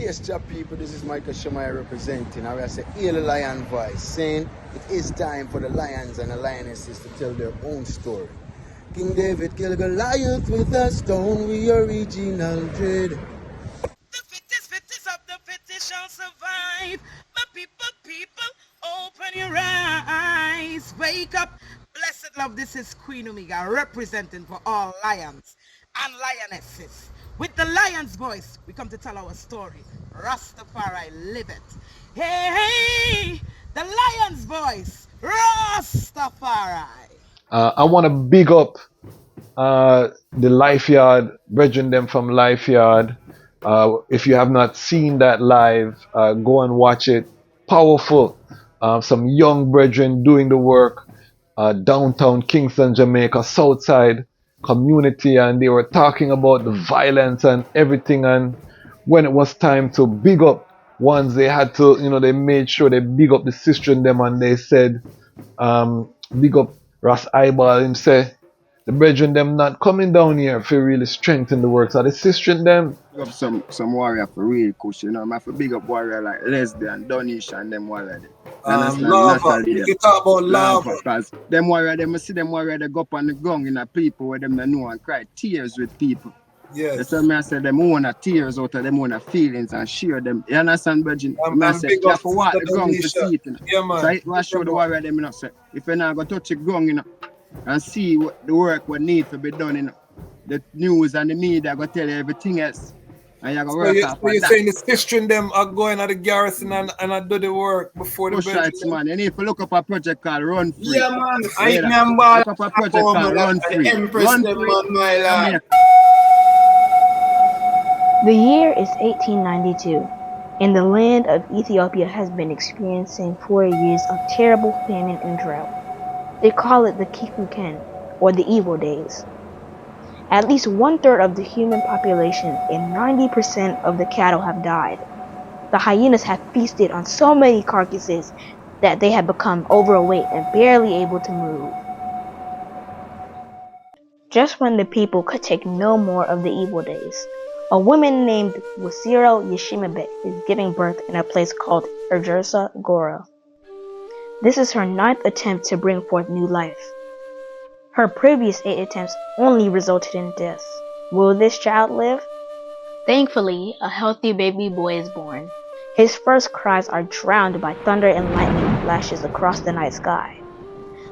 Yes, job people, this is Michael Shamaya representing. I will say, Haile the Lion Voice, saying it is time for the lions and the lionesses to tell their own story. King David killed Goliath with a stone, we original dread. The fittest of the fittest shall survive. But people, open your eyes. Wake up. Blessed love, this is Queen Omega representing for all lions and lionesses. With the lion's voice, we come to tell our story. Rastafari, live it. Hey, the lion's voice, Rastafari. I want to big up the Life Yard, brethren them from Life Yard. If you have not seen that live, go and watch it. Powerful. Some young brethren doing the work. Downtown Kingston, Jamaica, Southside community, and they were talking about the violence and everything. And when it was time to big up ones, they had to, they made sure they big up the sister in them, and they said, big up Ras Eyeball him say, the brethren them not coming down here for really strengthen the work. So the sister in them. Big up some warrior for real kush, I have to big up warrior like Leslie and Donish and them warrior. Lava. You talk about lava. Because them warrior, them see them warrior, they go up on the ground in a people where them they know and cry tears with people. Yes. That's why I say them own tears out of them own feelings and share them. You understand, Virgin? I say you have to walk the ground to see it. Yeah, man. So it was show the warrior them say, if you're not going to touch the ground, and see what the work what need to be done, the news and the media going to tell you everything else. And you're going to work off so you're saying the sister in them are going at the garrison and I do the work before the Right, man. You need to look up a project called Run Free. Yeah, man. I remember. Look up a project called Run Free. Run Free. The year is 1892, and the land of Ethiopia has been experiencing 4 years of terrible famine and drought. They call it the Kifuken, or the evil days. At least 1/3 of the human population and 90% of the cattle have died. The hyenas have feasted on so many carcasses that they have become overweight and barely able to move. Just when the people could take no more of the evil days, a woman named Wasiro Yeshimabet is giving birth in a place called Erjersa Gora. This is her 9th attempt to bring forth new life. Her previous 8 attempts only resulted in death. Will this child live? Thankfully, a healthy baby boy is born. His first cries are drowned by thunder and lightning flashes across the night sky.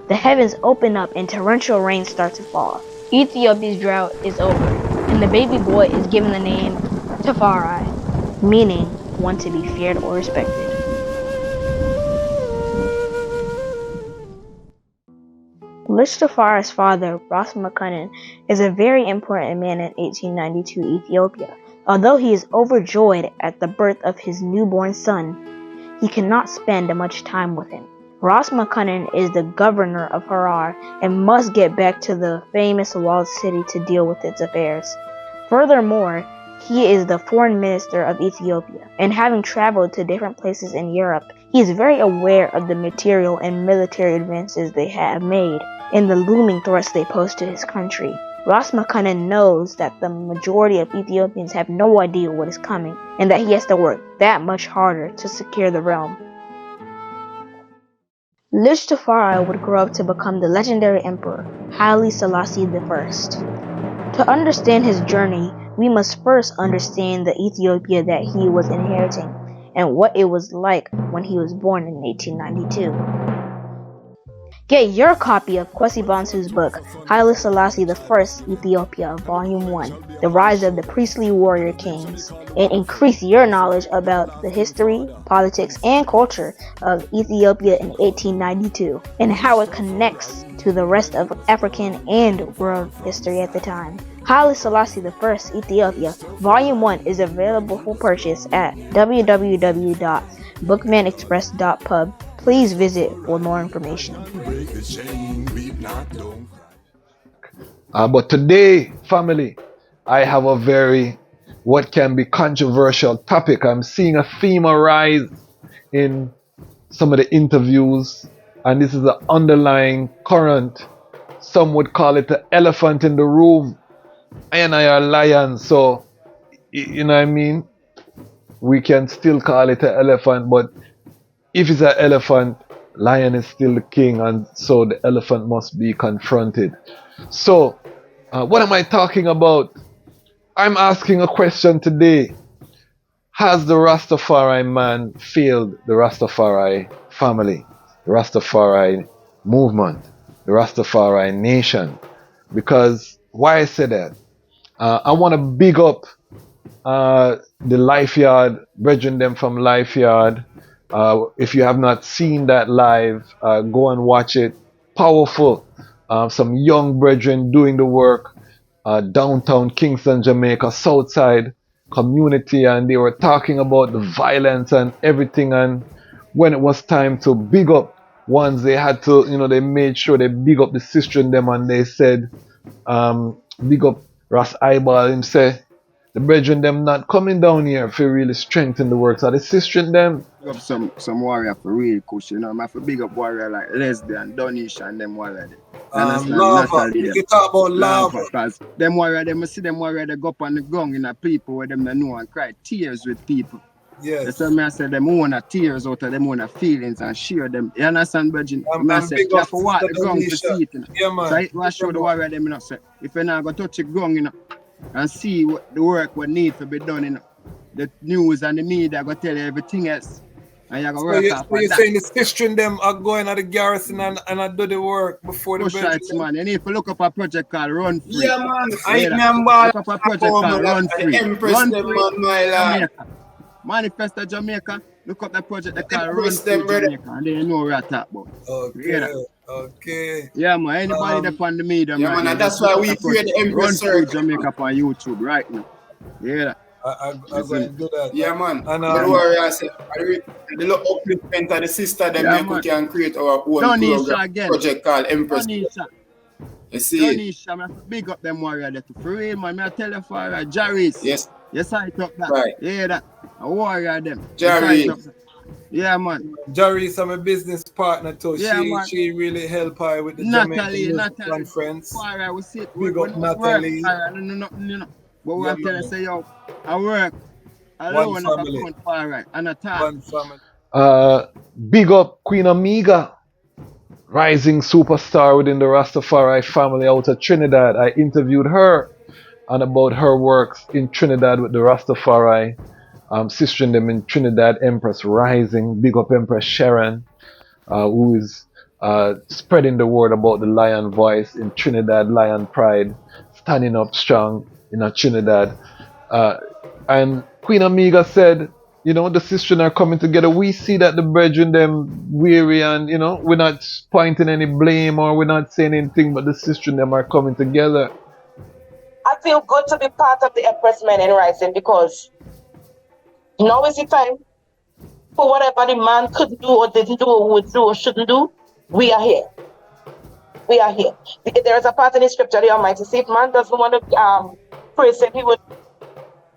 The heavens open up and torrential rain starts to fall. Ethiopia's drought is over, and the baby boy is given the name Tafari, meaning one to be feared or respected. LIDJ Tafari's father, Ras Tafari Man, is a very important man in 1892 Ethiopia. Although he is overjoyed at the birth of his newborn son, he cannot spend much time with him. Ras Tafari Man is the governor of Harar and must get back to the famous walled city to deal with its affairs. Furthermore, he is the foreign minister of Ethiopia, and having traveled to different places in Europe, he is very aware of the material and military advances they have made and the looming threats they pose to his country. Ras Tafari Man knows that the majority of Ethiopians have no idea what is coming, and that he has to work that much harder to secure the realm. LIDJ Tafari would grow up to become the legendary emperor, Haile Selassie I. To understand his journey, we must first understand the Ethiopia that he was inheriting, and what it was like when he was born in 1892. Get your copy of Kwesi Bansu's book, Haile Selassie I, Ethiopia, Volume 1, The Rise of the Priestly Warrior Kings, and increase your knowledge about the history, politics, and culture of Ethiopia in 1892, and how it connects to the rest of African and world history at the time. Haile Selassie I, Ethiopia, Volume 1 is available for purchase at www.bookmanexpress.pub. Please visit for more information. But today, family, I have a very, what can be controversial topic. I'm seeing a theme arise in some of the interviews, and this is the underlying current. Some would call it the elephant in the room. I and I are lions, so, you know what I mean? we can still call it an elephant, but if it's an elephant, lion is still the king, and so the elephant must be confronted. So, what am I talking about? I'm asking a question today. Has the Rastafari man failed the Rastafari family, the Rastafari movement, the Rastafari nation? Because why I say that? I want to big up the Life Yard, brethren them from Life Yard. If you have not seen that live, go and watch it. Powerful. Some young brethren doing the work. Downtown Kingston, Jamaica, Southside community, and they were talking about the violence and everything. And when it was time to big up ones, they had to, they made sure they big up the sister in them, and they said, big up Ras Eyeball him say, the brethren them not coming down here for really strengthen the work. So the sister in them. Big up some warrior for real, cause I have to big up warrior like Leslie and Donish and them warrior. Lava. You talk about lava. Because them warrior, them see them warrior, they go up on the ground in a people where them they know and cry tears with people. Yes. That's why I say them own tears out of them own feelings and share them. You understand, Virgin? I say you have to walk the ground to see it. Yeah, man. So I show the warrior them, say, if you're not going to touch the ground, and see what the work what need to be done, the news and the media going to tell you everything else. And you're going to work off so you're saying the sister in them are going at the garrison and I do the work before the Shites, man. You need to look up a project called Run Free. Yeah, man. I remember. Look up a project called Run Free. Run Free, Jamaica. Manifesto Jamaica. Look up the project called Run Free Jamaica. And then you know what I talk about. Okay. Okay. Yeah, man. Anybody that's on the media, yeah, man. And that's why we create the Empress Run Free Jamaica on YouTube right now. Yeah. I'm going to do that. Yeah, man. And the warrior said, the little upliftment of the sister, then we can create our own project called Empress. You see? Donisha, man, big up them warrior there. For real, man. I tell you for Jaris. Yes. Yes, I talk that. Right. Yeah, that. A warrior them. Jaris. Yeah, man. Jaris, I'm a business partner too. Yeah, she really help her with the Natalie conference. Warrior, we see it. Big up Natalie. But we tell you, say, yo, I work alone as a front fire, and a time. One family. Big up Queen Amiga, rising superstar within the Rastafari family out of Trinidad. I interviewed her and about her works in Trinidad with the Rastafari. Sister in them in Trinidad, Empress Rising. Big up Empress Sharon, who is spreading the word about the Lion voice in Trinidad, Lion Pride, standing up strong in Trinidad. And Queen Amiga said, the sisters are coming together. We see that the brethren them weary, and we're not pointing any blame or we're not saying anything, but the sisters them are coming together. I feel good to be part of the Empress Men in Rising, because now is the time for whatever the man could do or didn't do or would do or shouldn't do. We are here. We are here. There is a part in the scripture, the Almighty said, if man doesn't want to praise him, he would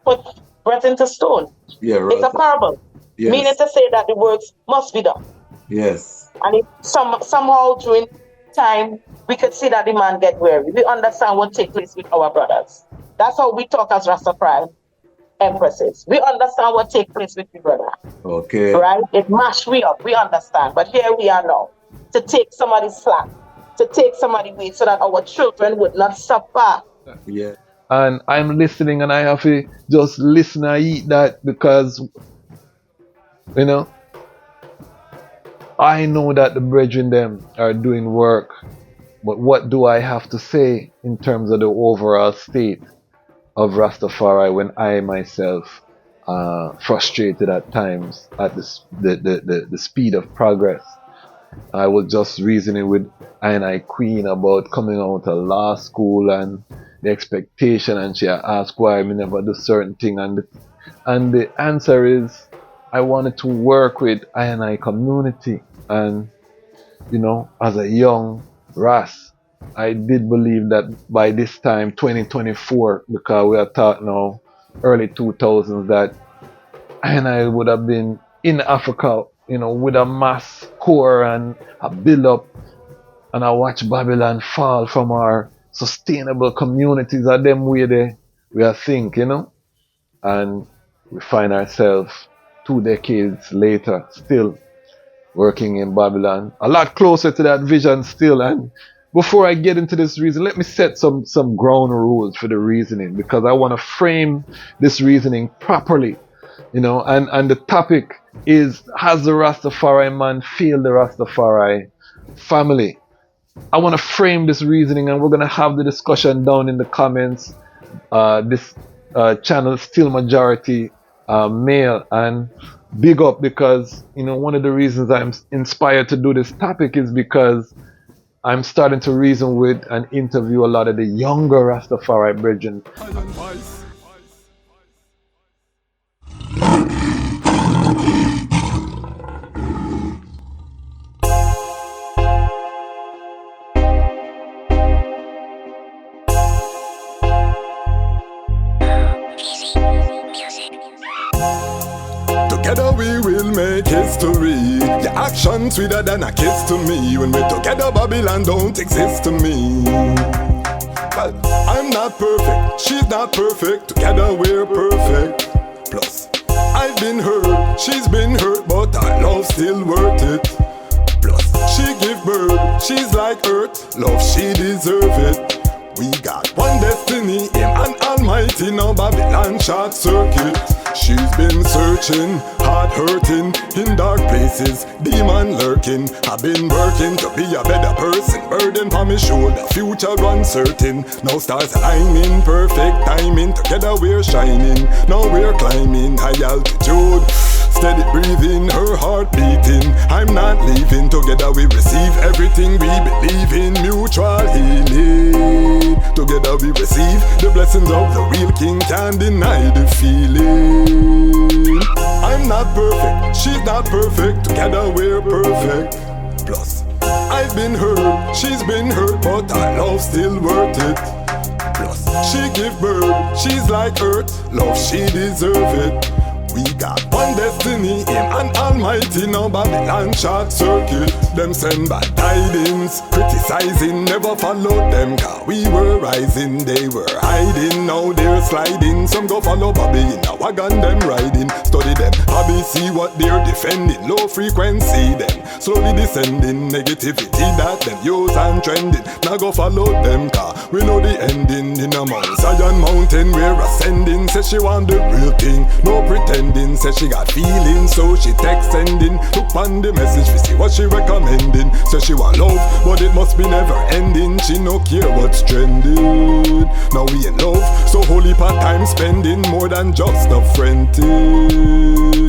put bread into stone. Yeah, right. It's a parable. Yes. Meaning to say that the works must be done. Yes. And if somehow during time we could see that the man get weary, we understand what takes place with our brothers. That's how we talk as Rastafari Empresses. We understand what takes place with the brother. Okay. Right? It mashed we up. We understand. But here we are now to take somebody's slack, to take somebody's weight, so that our children would not suffer. Yeah. And I'm listening, and I have to just listen and eat that, because I know that the brethren them are doing work, but what do I have to say in terms of the overall state of Rastafari when I myself frustrated at times at the speed of progress? I was just reasoning with I Queen about coming out of law school and the expectation, and she asked why I never do certain thing, and the answer is I wanted to work with I community, and as a young Ras, I did believe that by this time 2024, because we are taught now early 2000s, that I would have been in Africa, with a mass core and a build up, and I watch Babylon fall from our sustainable communities, are them way we are think, and we find ourselves 2 decades later still working in Babylon. A lot closer to that vision still. And before I get into this reason, let me set some ground rules for the reasoning, because I want to frame this reasoning properly. You know, and the topic is, has the Rastafari man failed the Rastafari family? I want to frame this reasoning, and we're going to have the discussion down in the comments. This channel is still majority male, and big up, because, you know, one of the reasons I'm inspired to do this topic is because I'm starting to reason with and interview a lot of the younger Rastafari brethren. Together we will make history. Your actions sweeter than a kiss to me. When we're together, Babylon don't exist to me. But I'm not perfect, she's not perfect. Together we're perfect. Plus, I've been hurt, she's been hurt, but our love still worth it. Plus, she give birth, she's like earth. Love, she deserve it. We got one destiny, him and Almighty. Now Babylon short circuit. She's been searching, heart hurting, in dark places, demon lurking. I've been working to be a better person, burden for me shoulder, future uncertain. Now stars aligning, perfect timing, together we're shining. Now we're climbing high altitude, steady breathing, her heart beating. I'm not leaving, together we receive everything we believe in. Mutual healing, together we receive the blessings of the real king. Can't deny the feeling. I'm not perfect, she's not perfect. Together we're perfect. Plus, I've been hurt, she's been hurt, but our love still worth it. Plus, she give birth, she's like earth. Love, she deserve it. We got one destiny, him and Almighty. Now Babylon short circuit. Them send bad tidings, criticizing, never followed them, cause we were rising, they were hiding. Now they're sliding, some go follow Bobby in a wagon, them riding. Study them, Bobby see what they're defending. Low frequency, then slowly descending. Negativity that them use and trending. Now go follow them, cause we know the ending. In a Mount Zion mountain we're ascending. Says she want the real thing, no pretending. Says she got feelings, so she text sending. Look on the message, we see what she recommending. Says she want love, but it must be never ending. She no care what's trending. Now we in love, so holy part time spending, more than just a friend thing.